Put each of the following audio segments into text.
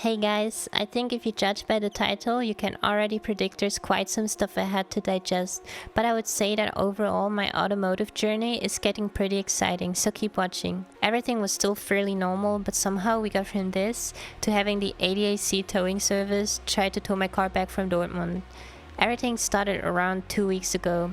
Hey guys, I think if you judge by the title, you can already predict there's quite some stuff ahead to digest, but I would say that overall my automotive journey is getting pretty exciting, so keep watching. Everything was still fairly normal, but somehow we got from this to having the E87 towing service try to tow my car back from Dortmund. Everything started around 2 weeks ago.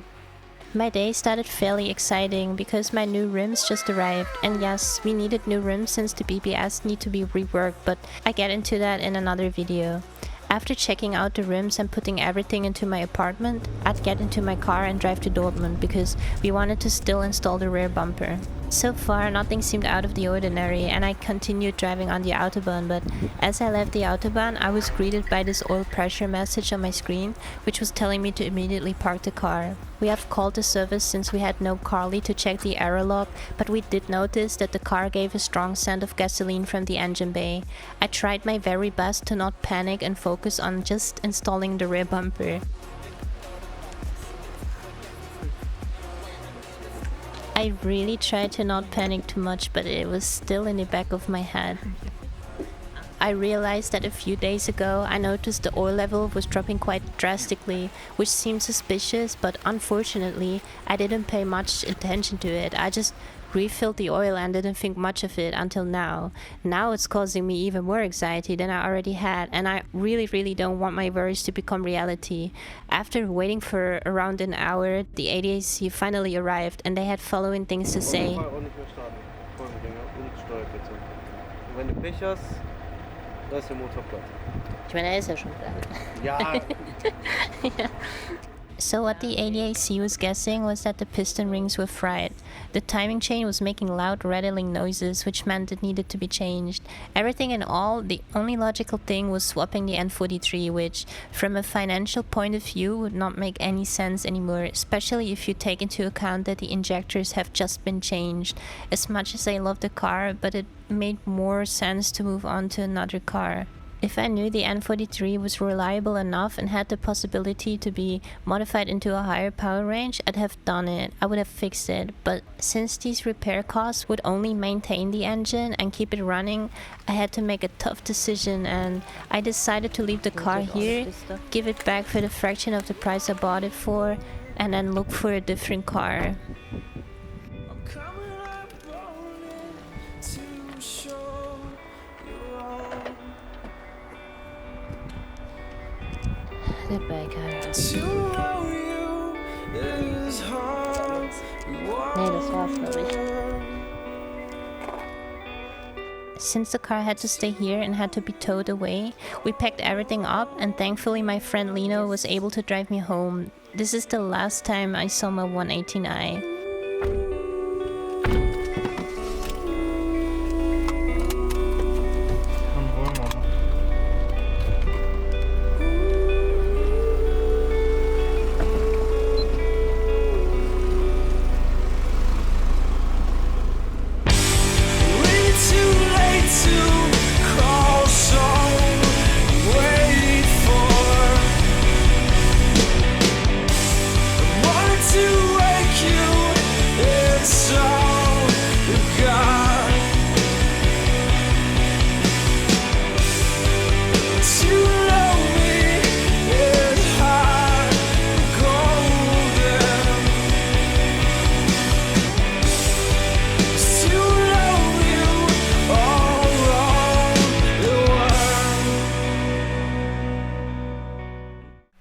My day started fairly exciting because my new rims just arrived, and yes, we needed new rims since the BBS need to be reworked, but I get into that in another video. After checking out the rims and putting everything into my apartment, I'd get into my car and drive to Dortmund because we wanted to still install the rear bumper. So far, nothing seemed out of the ordinary and I continued driving on the Autobahn, but as I left the Autobahn, I was greeted by this oil pressure message on my screen, which was telling me to immediately park the car. We have called the service since we had no Carly to check the error log, but we did notice that the car gave a strong scent of gasoline from the engine bay. I tried my very best to not panic and focus on just installing the rear bumper. I really tried to not panic too much, but it was still in the back of my head. I realized that a few days ago I noticed the oil level was dropping quite drastically, which seemed suspicious, but unfortunately I didn't pay much attention to it. I just refilled the oil and didn't think much of it until now. Now it's causing me even more anxiety than I already had, and I really don't want my worries to become reality. After waiting for around an hour, the ADAC finally arrived and they had following things to say. Ich meine, er ist ja schon platt. Ja. Ja. So what the ADAC was guessing was that the piston rings were fried. The timing chain was making loud rattling noises, which meant it needed to be changed. Everything in all, the only logical thing was swapping the N43, which, from a financial point of view, would not make any sense anymore, especially if you take into account that the injectors have just been changed. As much as I love the car, but it made more sense to move on to another car. If I knew the N43 was reliable enough and had the possibility to be modified into a higher power range, I'd have done it. I would have fixed it. But since these repair costs would only maintain the engine and keep it running, I had to make a tough decision, and I decided to leave the car here, give it back for the fraction of the price I bought it for, and then look for a different car. Goodbye, Cara. Nee, das war's, glaube ich. Since the car had to stay here and had to be towed away, we packed everything up, and thankfully my friend Lino was able to drive me home. This is the last time I saw my 118i.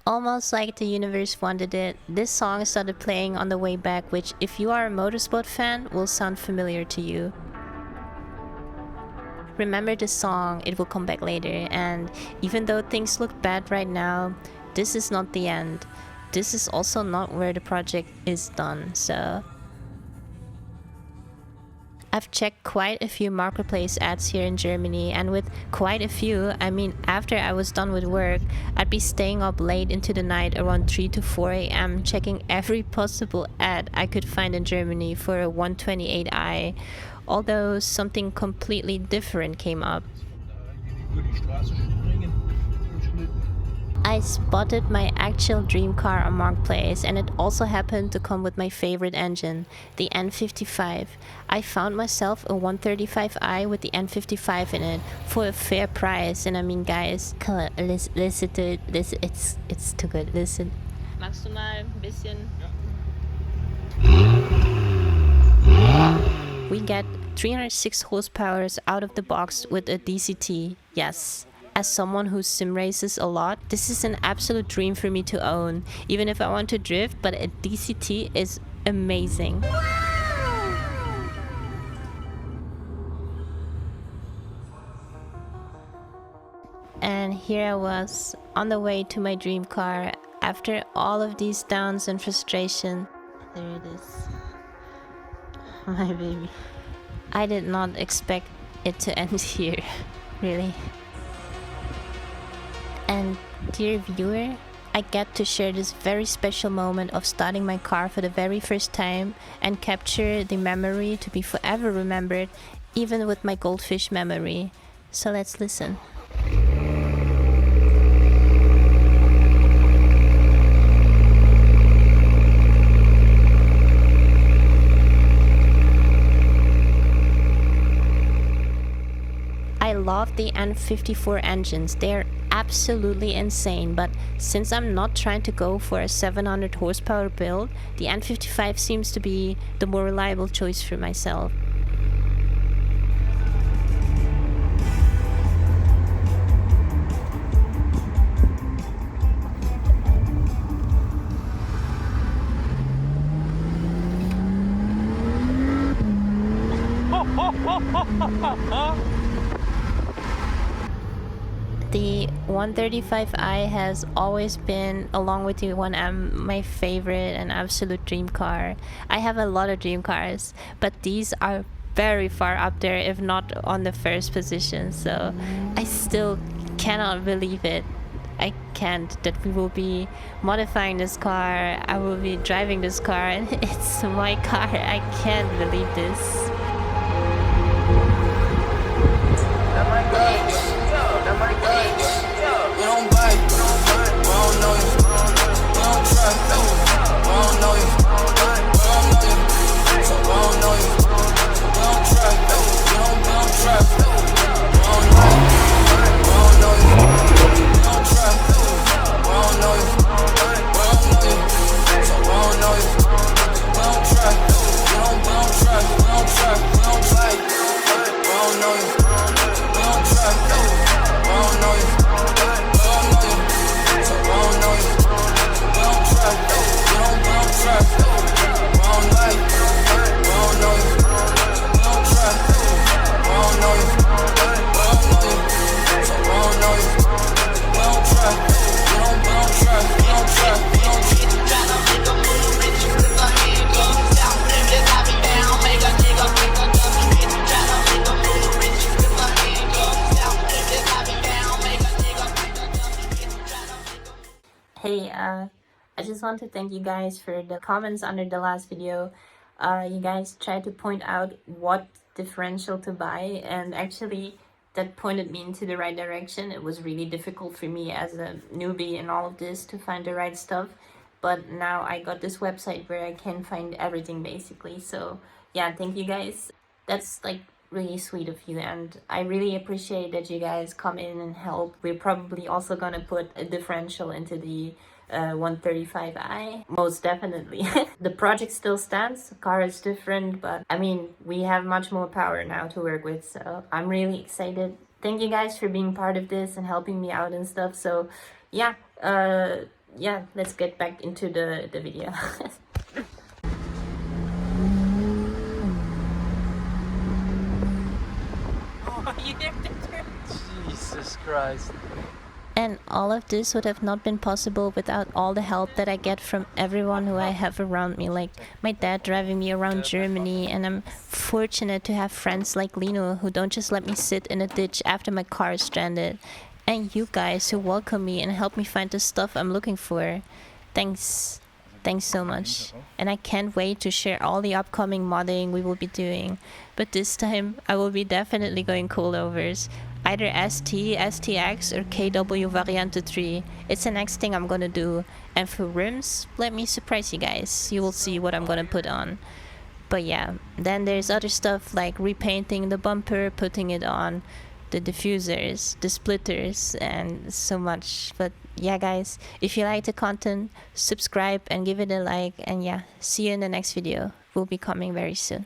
Almost like the universe wanted it, this song started playing on the way back, which, if you are a motorsport fan, will sound familiar to you. Remember this song, it will come back later, and even though things look bad right now, this is not the end. This is also not where the project is done, so... I've checked quite a few marketplace ads here in Germany, and with quite a few, I mean after I was done with work, I'd be staying up late into the night around 3 to 4 AM checking every possible ad I could find in Germany for a 128i, although something completely different came up. I spotted my actual dream car on Marketplace, and it also happened to come with my favorite engine, the N55. I found myself a 135i with the N55 in it for a fair price, and I mean, guys, come on, listen to it. Listen, it's too good. Listen. Magst du mal ein bisschen? We get 306 horsepower out of the box with a DCT. Yes. As someone who sim races a lot, this is an absolute dream for me to own, even if I want to drift, but a DCT is amazing. And here I was, on the way to my dream car, after all of these downs and frustration. There it is. My baby. I did not expect it to end here, really. And dear viewer, I get to share this very special moment of starting my car for the very first time and capture the memory to be forever remembered, even with my goldfish memory. So let's listen. I love the N54 engines. They're absolutely insane, but since I'm not trying to go for a 700 horsepower build, the N55 seems to be the more reliable choice for myself. The 135i has always been, along with the 1M, my favorite and absolute dream car. I have a lot of dream cars, but these are very far up there, if not on the first position, so I still cannot believe it. I can't that we will be modifying this car, I will be driving this car, and it's my car. I can't believe this. We don't bite, we don't know you, we don't trust, we don't know you, so we don't know you, we don't trust, we don't trust, we don't like, we don't know you, we don't trust, we don't know you, so we don't know you, we don't trust, we don't trust, we don't like, we don't know you, we don't trust, we don't know you. Hey, I just want to thank you guys for the comments under the last video. You guys tried to point out what differential to buy, and actually that pointed me into the right direction. It was really difficult for me as a newbie in all of this to find the right stuff, but now I got this website where I can find everything basically. So yeah, thank you guys. That's like really sweet of you, and I really appreciate that you guys come in and help. We're probably also gonna put a differential into the 135i, most definitely. The project still stands, the car is different, but I mean, we have much more power now to work with, so I'm really excited. Thank you guys for being part of this and helping me out and stuff. So yeah, let's get back into the video. Jesus Christ. And all of this would have not been possible without all the help that I get from everyone who I have around me, like my dad driving me around Germany, and I'm fortunate to have friends like Lino who don't just let me sit in a ditch after my car is stranded, and you guys who welcome me and help me find the stuff I'm looking for. Thanks so much, and I can't wait to share all the upcoming modding we will be doing, but this time I will be definitely going coilovers. either ST, STX, or KW Variante 3. It's the next thing I'm gonna do. And for rims, let me surprise you guys. You will see what I'm gonna put on. But yeah, then there's other stuff like repainting the bumper, putting it on the diffusers, the splitters, and so much. But yeah guys, if you like the content, subscribe and give it a like, and yeah, see you in the next video. Will be coming very soon.